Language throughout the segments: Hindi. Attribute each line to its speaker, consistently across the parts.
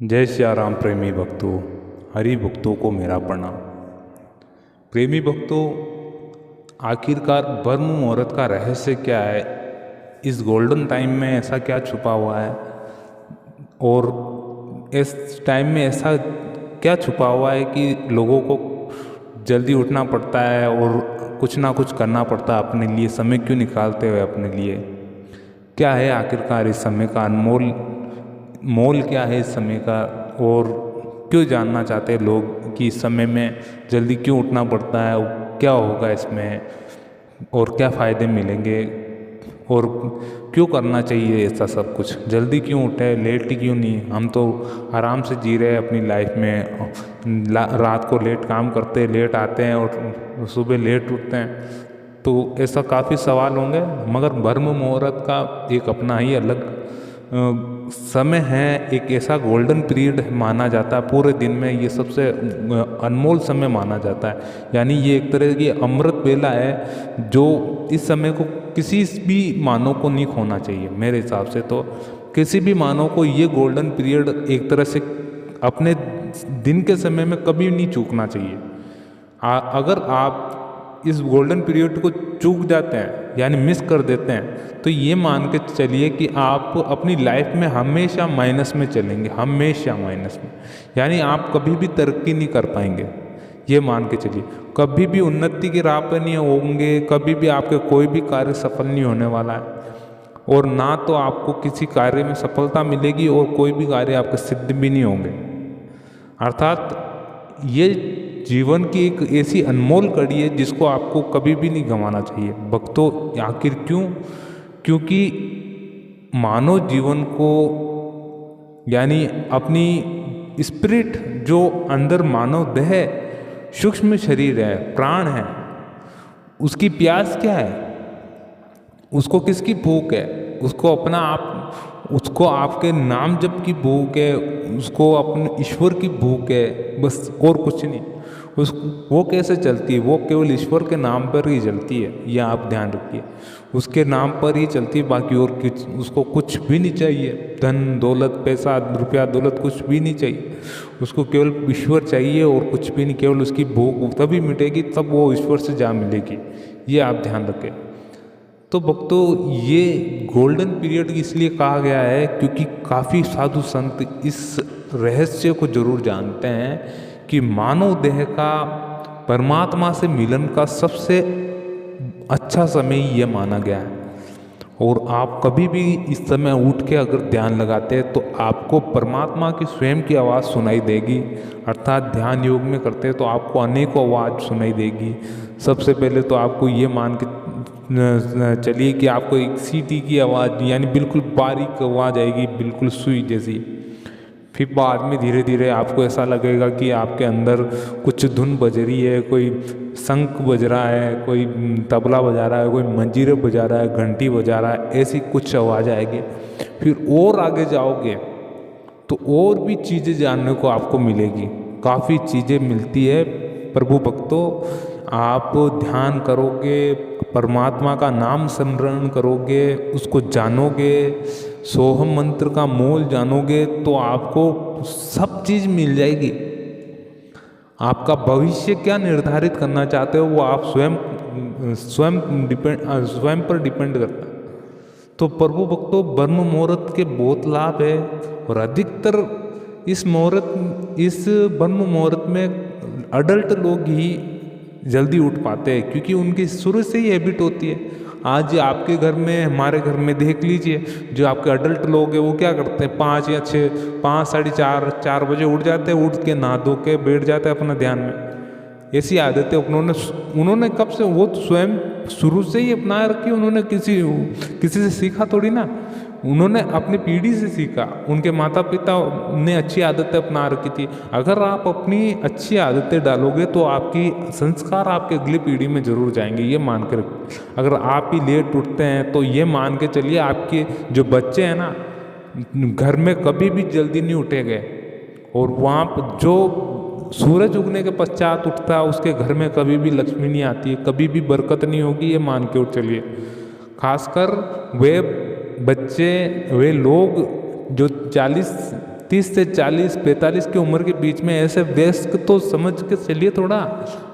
Speaker 1: जय सिया राम प्रेमी भक्तों, हरि भक्तों को मेरा प्रणाम। प्रेमी भक्तों, आखिरकार ब्रह्म मुहूर्त का रहस्य क्या है? इस गोल्डन टाइम में ऐसा क्या छुपा हुआ है और इस टाइम में ऐसा क्या छुपा हुआ है कि लोगों को जल्दी उठना पड़ता है और कुछ ना कुछ करना पड़ता है अपने लिए? समय क्यों निकालते हुए अपने लिए? क्या है आखिरकार इस समय का अनमोल मोल? क्या है इस समय का? और क्यों जानना चाहते हैं लोग कि इस समय में जल्दी क्यों उठना पड़ता है? क्या होगा इसमें और क्या फ़ायदे मिलेंगे और क्यों करना चाहिए ऐसा सब कुछ? जल्दी क्यों उठे, लेट क्यों नहीं? हम तो आराम से जी रहे हैं अपनी लाइफ में। रात को लेट काम करते हैं, लेट आते हैं और सुबह लेट उठते हैं। तो ऐसा काफ़ी सवाल होंगे, मगर ब्रह्म मुहूर्त का एक अपना ही अलग समय है। एक ऐसा गोल्डन पीरियड माना जाता है पूरे दिन में, ये सबसे अनमोल समय माना जाता है। यानी ये एक तरह की अमृत बेला है जो इस समय को किसी भी मानव को नहीं खोना चाहिए। मेरे हिसाब से तो किसी भी मानव को ये गोल्डन पीरियड एक तरह से अपने दिन के समय में कभी नहीं चूकना चाहिए। अगर आप इस गोल्डन पीरियड को चूक जाते हैं यानी मिस कर देते हैं तो ये मान के चलिए कि आप अपनी लाइफ में हमेशा माइनस में चलेंगे, हमेशा माइनस में। यानी आप कभी भी तरक्की नहीं कर पाएंगे, ये मान के चलिए। कभी भी उन्नति की राह पर नहीं होंगे, कभी भी आपके कोई भी कार्य सफल नहीं होने वाला है और ना तो आपको किसी कार्य में सफलता मिलेगी और कोई भी कार्य आपके सिद्ध भी नहीं होंगे। अर्थात ये जीवन की एक ऐसी अनमोल कड़ी है जिसको आपको कभी भी नहीं गंवाना चाहिए भक्तों। आखिर क्यों? क्योंकि मानव जीवन को यानी अपनी स्पिरिट जो अंदर मानव देह सूक्ष्म शरीर है, प्राण है, उसकी प्यास क्या है? उसको किसकी भूख है? उसको अपना आप, उसको आपके नाम जप की भूख है, उसको अपने ईश्वर की भूख है, बस और कुछ नहीं। वो कैसे चलती है? वो केवल ईश्वर के नाम पर ही चलती है, यह आप ध्यान रखिए। उसके नाम पर ही चलती है, बाकी और उसको कुछ भी नहीं चाहिए। धन दौलत, पैसा, रुपया, दौलत कुछ भी नहीं चाहिए। उसको केवल ईश्वर चाहिए और कुछ भी नहीं। केवल उसकी भूख तभी मिटेगी तब वो ईश्वर से जा मिलेगी, ये आप ध्यान रखें। तो भक्तों, ये गोल्डन पीरियड इसलिए कहा गया है क्योंकि काफ़ी साधु संत इस रहस्य को जरूर जानते हैं कि मानव देह का परमात्मा से मिलन का सबसे अच्छा समय ये माना गया है। और आप कभी भी इस समय उठ के अगर ध्यान लगाते हैं तो आपको परमात्मा की स्वयं की आवाज़ सुनाई देगी। अर्थात ध्यान योग में करते हैं तो आपको अनेकों आवाज़ सुनाई देगी। सबसे पहले तो आपको ये मान के चलिए कि आपको एक सीटी की आवाज़ यानी बिल्कुल बारीक आवाज़ आएगी, बिल्कुल सुई जैसी। फिर बाद में धीरे धीरे आपको ऐसा लगेगा कि आपके अंदर कुछ धुन बज रही है, कोई शंख बज रहा है, कोई तबला बजा रहा है, कोई मंजीरे बजा रहा है, घंटी बजा रहा है, ऐसी कुछ आवाज़ आएगी। फिर और आगे जाओगे तो और भी चीज़ें जानने को आपको मिलेगी, काफ़ी चीज़ें मिलती है। प्रभु भक्तों, आप ध्यान करोगे, परमात्मा का नाम स्मरण करोगे, उसको जानोगे, सोहम मंत्र का मोल जानोगे तो आपको सब चीज़ मिल जाएगी। आपका भविष्य क्या निर्धारित करना चाहते हो वो आप स्वयं पर डिपेंड करता है। तो प्रभु भक्तों, ब्रह्म मुहूर्त के बहुत लाभ है और अधिकतर इस ब्रह्म मुहूर्त में अडल्ट लोग ही जल्दी उठ पाते हैं क्योंकि उनकी शुरू से ही हैबिट होती है। आज आपके घर में, हमारे घर में देख लीजिए, जो आपके अडल्ट लोग हैं वो क्या करते हैं, 5 या 6, 5, साढ़े 4 बजे उठ जाते हैं, उठ के नहा धो के बैठ जाते हैं अपना ध्यान में। ऐसी आदतें उन्होंने कब से, वो स्वयं शुरू से ही अपना रखी। उन्होंने किसी से सीखा थोड़ी ना, उन्होंने अपनी पीढ़ी से सीखा। उनके माता पिता ने अच्छी आदतें अपना रखी थी। अगर आप अपनी अच्छी आदतें डालोगे तो आपकी संस्कार आपके अगली पीढ़ी में जरूर जाएंगे, ये मान कर। अगर आप ही लेट उठते हैं तो ये मान के चलिए आपके जो बच्चे हैं ना, घर में कभी भी जल्दी नहीं उठेंगे। और वहाँ पर जो सूरज उगने के पश्चात उठता है उसके घर में कभी भी लक्ष्मी नहीं आती है, कभी भी बरकत नहीं होगी, ये मान के उठ चलिए। खासकर वे बच्चे, वे लोग जो 30 से 40 45 की उम्र के बीच में ऐसे वयस्क तो समझ के चलिए थोड़ा।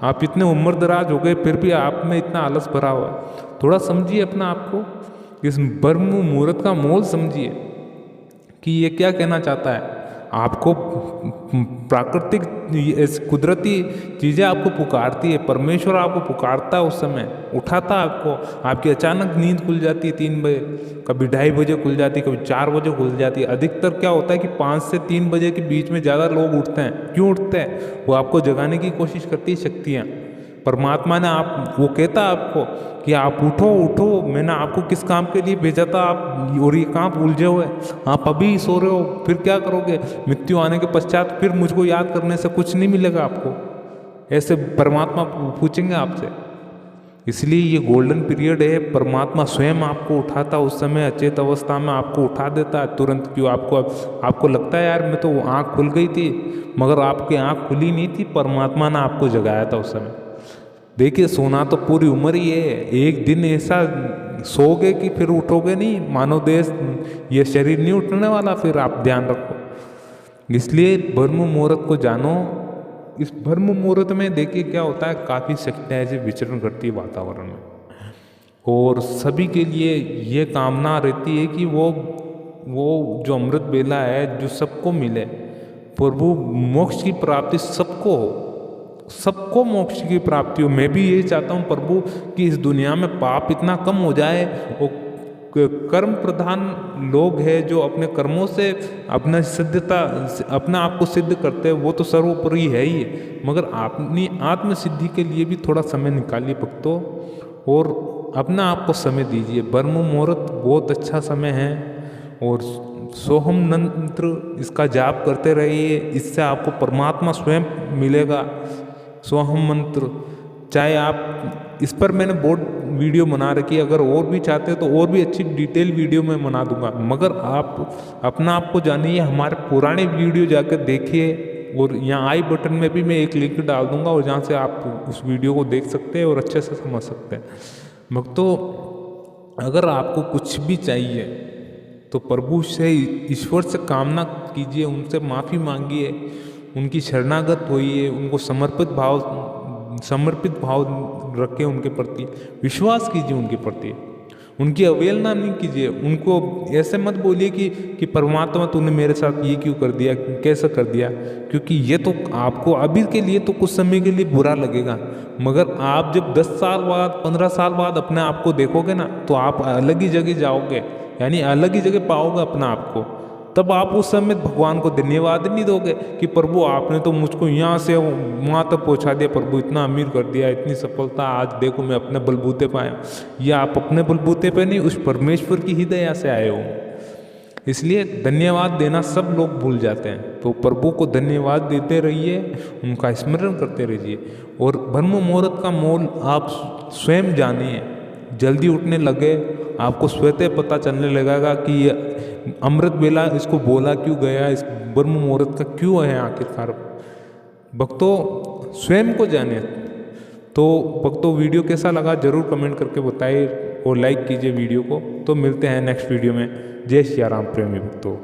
Speaker 1: आप इतने उम्र दराज हो गए फिर भी आप में इतना आलस भरा हुआ है। थोड़ा समझिए अपना आप को, इस ब्रह्म मुहूर्त का मोल समझिए कि ये क्या कहना चाहता है। आपको प्राकृतिक कुदरती चीज़ें आपको पुकारती है, परमेश्वर आपको पुकारता है, उस समय उठाता है आपको। आपकी अचानक नींद खुल जाती है 3 बजे, कभी 2:30 बजे खुल जाती है, कभी 4 बजे खुल जाती है। अधिकतर क्या होता है कि 5 से 3 बजे के बीच में ज़्यादा लोग उठते हैं। क्यों उठते हैं? वो आपको जगाने की कोशिश करती है शक्तियाँ। परमात्मा ने वो कहता आपको कि आप उठो उठो, मैंने आपको किस काम के लिए भेजा था, आप और ये काम उलझे हुए, आप अभी सो रहे हो, फिर क्या करोगे? मृत्यु आने के पश्चात फिर मुझको याद करने से कुछ नहीं मिलेगा आपको, ऐसे परमात्मा पूछेंगे आपसे। इसलिए ये गोल्डन पीरियड है, परमात्मा स्वयं आपको उठाता, उस समय अचेत अवस्था में आपको उठा देता है तुरंत। क्यों? आपको लगता है यार मैं तो आँख खुल गई थी, मगर आपकी आँख खुली नहीं थी, परमात्मा ने आपको जगाया था उस समय। देखिए सोना तो पूरी उम्र ही है, एक दिन ऐसा सोओगे कि फिर उठोगे नहीं, मानव देश ये शरीर नहीं उठने वाला, फिर आप ध्यान रखो। इसलिए ब्रह्म मुहूर्त को जानो। इस ब्रह्म मुहूर्त में देखिए क्या होता है, काफ़ी शक्तियाँ ऐसे विचरण करती है वातावरण में, और सभी के लिए ये कामना रहती है कि वो जो अमृत बेला है जो सबको मिले, प्रभु मोक्ष की प्राप्ति सबको हो, सबको मोक्ष की प्राप्ति हो। मैं भी यही चाहता हूँ प्रभु कि इस दुनिया में पाप इतना कम हो जाए, वो कर्म प्रधान लोग हैं जो अपने कर्मों से अपना आप को सिद्ध करते हैं, वो तो सर्वोपरि है ही है, मगर अपनी आत्म सिद्धि के लिए भी थोड़ा समय निकालिए भक्तों, और अपना आप को समय दीजिए। ब्रह्म मुहूर्त बहुत अच्छा समय है, और सोहम मंत्र इसका जाप करते रहिए, इससे आपको परमात्मा स्वयं मिलेगा। सोहम मंत्र, चाहे आप इस पर मैंने बहुत वीडियो बना रखी है, अगर और भी चाहते हैं तो और भी अच्छी डिटेल वीडियो मैं बना दूंगा, मगर आप अपना आप को जानिए, हमारे पुराने वीडियो जाकर देखिए, और यहाँ आई बटन में भी मैं एक लिंक डाल दूंगा, और जहाँ से आप उस वीडियो को देख सकते हैं और अच्छे से समझ सकते हैं। भक्तों, अगर आपको कुछ भी चाहिए तो प्रभु से, ईश्वर से कामना कीजिए, उनसे माफ़ी मांगिए, उनकी शरणागत होइए, उनको समर्पित भाव रखें, उनके प्रति विश्वास कीजिए, उनके प्रति उनकी अवहेलना नहीं कीजिए। उनको ऐसे मत बोलिए कि परमात्मा तूने मेरे साथ ये क्यों कर दिया, कैसे कर दिया, क्योंकि ये तो आपको अभी के लिए तो कुछ समय के लिए बुरा लगेगा, मगर आप जब 10 साल बाद 15 साल बाद अपने आप को देखोगे ना, तो आप अलग ही जगह जाओगे, यानी अलग ही जगह पाओगे अपना आप को। तब आप उस समय भगवान को धन्यवाद नहीं दोगे कि प्रभु आपने तो मुझको यहाँ से वहाँ तक पहुँचा दिया, प्रभु इतना अमीर कर दिया, इतनी सफलता, आज देखो मैं अपने बलबूते पे आया। या आप अपने बलबूते पे नहीं, उस परमेश्वर की ही दया से आए हो। इसलिए धन्यवाद देना सब लोग भूल जाते हैं, तो प्रभु को धन्यवाद देते रहिए, उनका स्मरण करते रहिए, और ब्रह्म मुहूर्त का मोल आप स्वयं जानिए। जल्दी उठने लगे, आपको स्वतः पता चलने लगेगा कि ये अमृत बेला इसको बोला क्यों गया, इस ब्रह्म मुहूर्त का क्यों है आखिरकार। भक्तों, स्वयं को जाने। तो भक्तों, वीडियो कैसा लगा जरूर कमेंट करके बताइए, और लाइक कीजिए वीडियो को। तो मिलते हैं नेक्स्ट वीडियो में। जय सिया राम प्रेमी भक्तों।